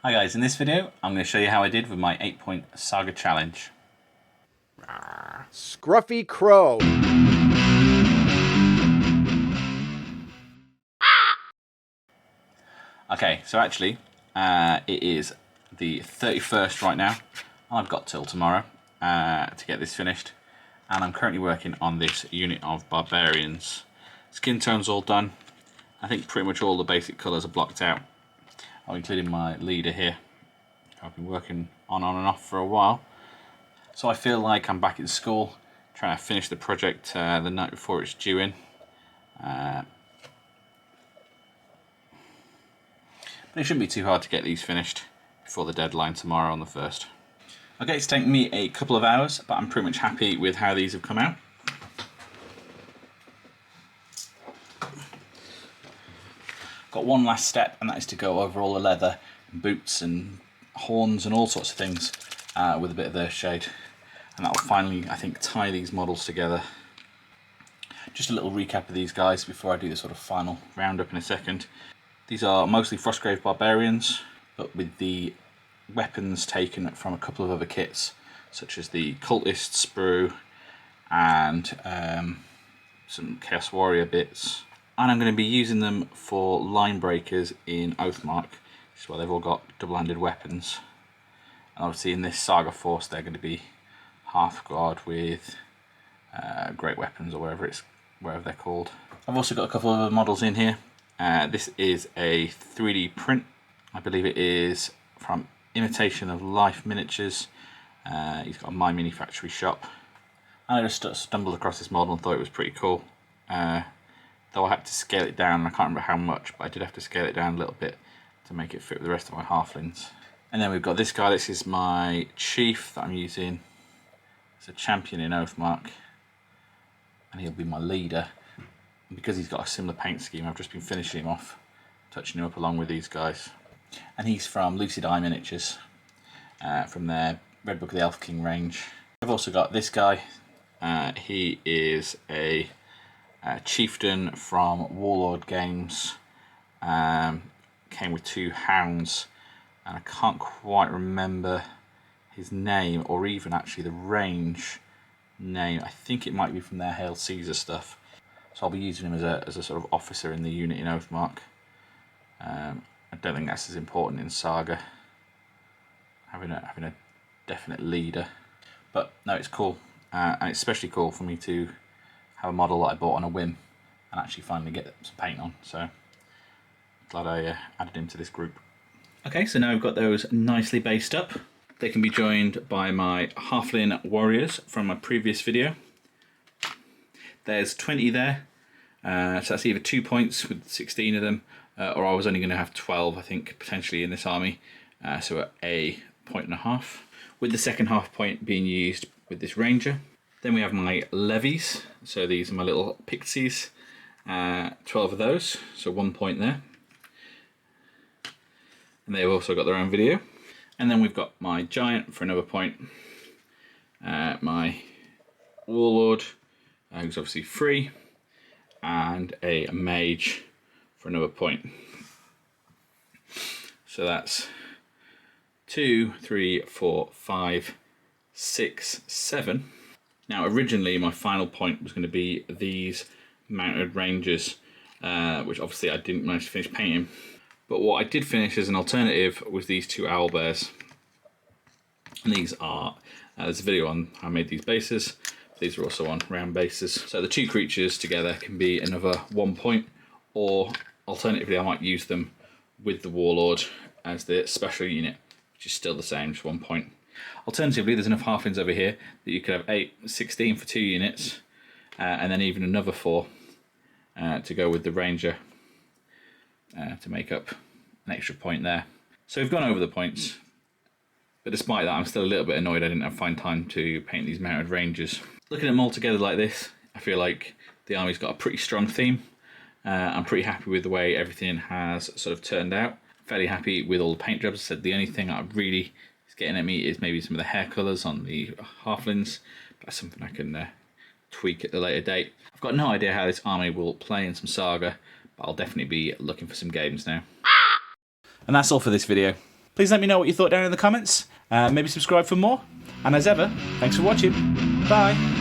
Hi guys, in this video I'm going to show you how I did with my 8-point SAGA challenge. Scruffy Crow. Okay, so actually it is the 31st right now. I've got till tomorrow to get this finished, and I'm currently working on this unit of barbarians. Skin tone's all done. I think pretty much all the basic colours are blocked out, including my leader here. I've been working on and off for a while, so I feel like I'm back in school trying to finish the project the night before it's due in. But it shouldn't be too hard to get these finished before the deadline tomorrow on the 1st. Okay, it's taken me a couple of hours, but I'm pretty much happy with how these have come out. Got one last step, and that is to go over all the leather, and boots and horns and all sorts of things with a bit of earth shade. And that'll finally, I think, tie these models together. Just a little recap of these guys before I do the sort of final roundup in a second. These are mostly Frostgrave Barbarians, but with the weapons taken from a couple of other kits, such as the Cultist sprue and some Chaos Warrior bits. And I'm going to be using them for line breakers in Oathmark, which is why they've all got double-handed weapons. And obviously in this Saga Force they're going to be Hearthguard with great weapons, or whatever they're called. I've also got a couple of other models in here. This is a 3D print. I believe it is from Imitation of Life Miniatures. He's got a My Mini Factory shop. And I just stumbled across this model and thought it was pretty cool. Though I had to scale it down, I can't remember how much, but I did have to scale it down a little bit to make it fit with the rest of my halflings. And then we've got this guy. This is my chief that I'm using. It's a champion in Oathmark, and he'll be my leader. And because he's got a similar paint scheme, I've just been finishing him off, touching him up along with these guys. And he's from Lucid Eye Miniatures, from their Red Book of the Elf King range. I've also got this guy. He is a chieftain from Warlord Games. Came with 2 hounds, and I can't quite remember his name, or even actually the range name. I think it might be from their Hail Caesar stuff. So I'll be using him as a sort of officer in the unit in Oathmark. I don't think that's as important in Saga, having a definite leader. But no, it's cool, and it's especially cool for me to have a model that I bought on a whim and actually finally get some paint on. So glad I added him to this group. Okay, so now I've got those nicely based up. They can be joined by my Halfling Warriors from my previous video. There's 20 there, so that's either 2 points with 16 of them, or I was only going to have 12, I think, potentially in this army, so at a 1.5, with the second half point being used with this Ranger. Then we have my levies, so these are my little pixies, 12 of those, so 1 point there. And they've also got their own video. And then we've got my giant for another point, my warlord, who's obviously free, and a mage for another point. So that's 2, 3, 4, 5, 6, 7. Now originally my final point was going to be these mounted rangers, which obviously I didn't manage to finish painting. But what I did finish as an alternative was these 2 owlbears. And these are, there's a video on how I made these bases. These are also on round bases. So the 2 creatures together can be another 1 point, or alternatively I might use them with the warlord as the special unit, which is still the same, just 1 point. Alternatively, there's enough halflings over here that you could have 8, 16 for 2 units, and then even another 4 to go with the ranger to make up an extra point there. So we've gone over the points, but despite that I'm still a little bit annoyed I didn't find time to paint these mounted rangers. Looking at them all together like this, I feel like the army's got a pretty strong theme. I'm pretty happy with the way everything has sort of turned out. Fairly happy with all the paint jobs. I said the only thing that really is getting at me is maybe some of the hair colours on the halflings. That's something I can tweak at a later date. I've got no idea how this army will play in some Saga, but I'll definitely be looking for some games now. And that's all for this video. Please let me know what you thought down in the comments. Maybe subscribe for more. And as ever, thanks for watching. Bye.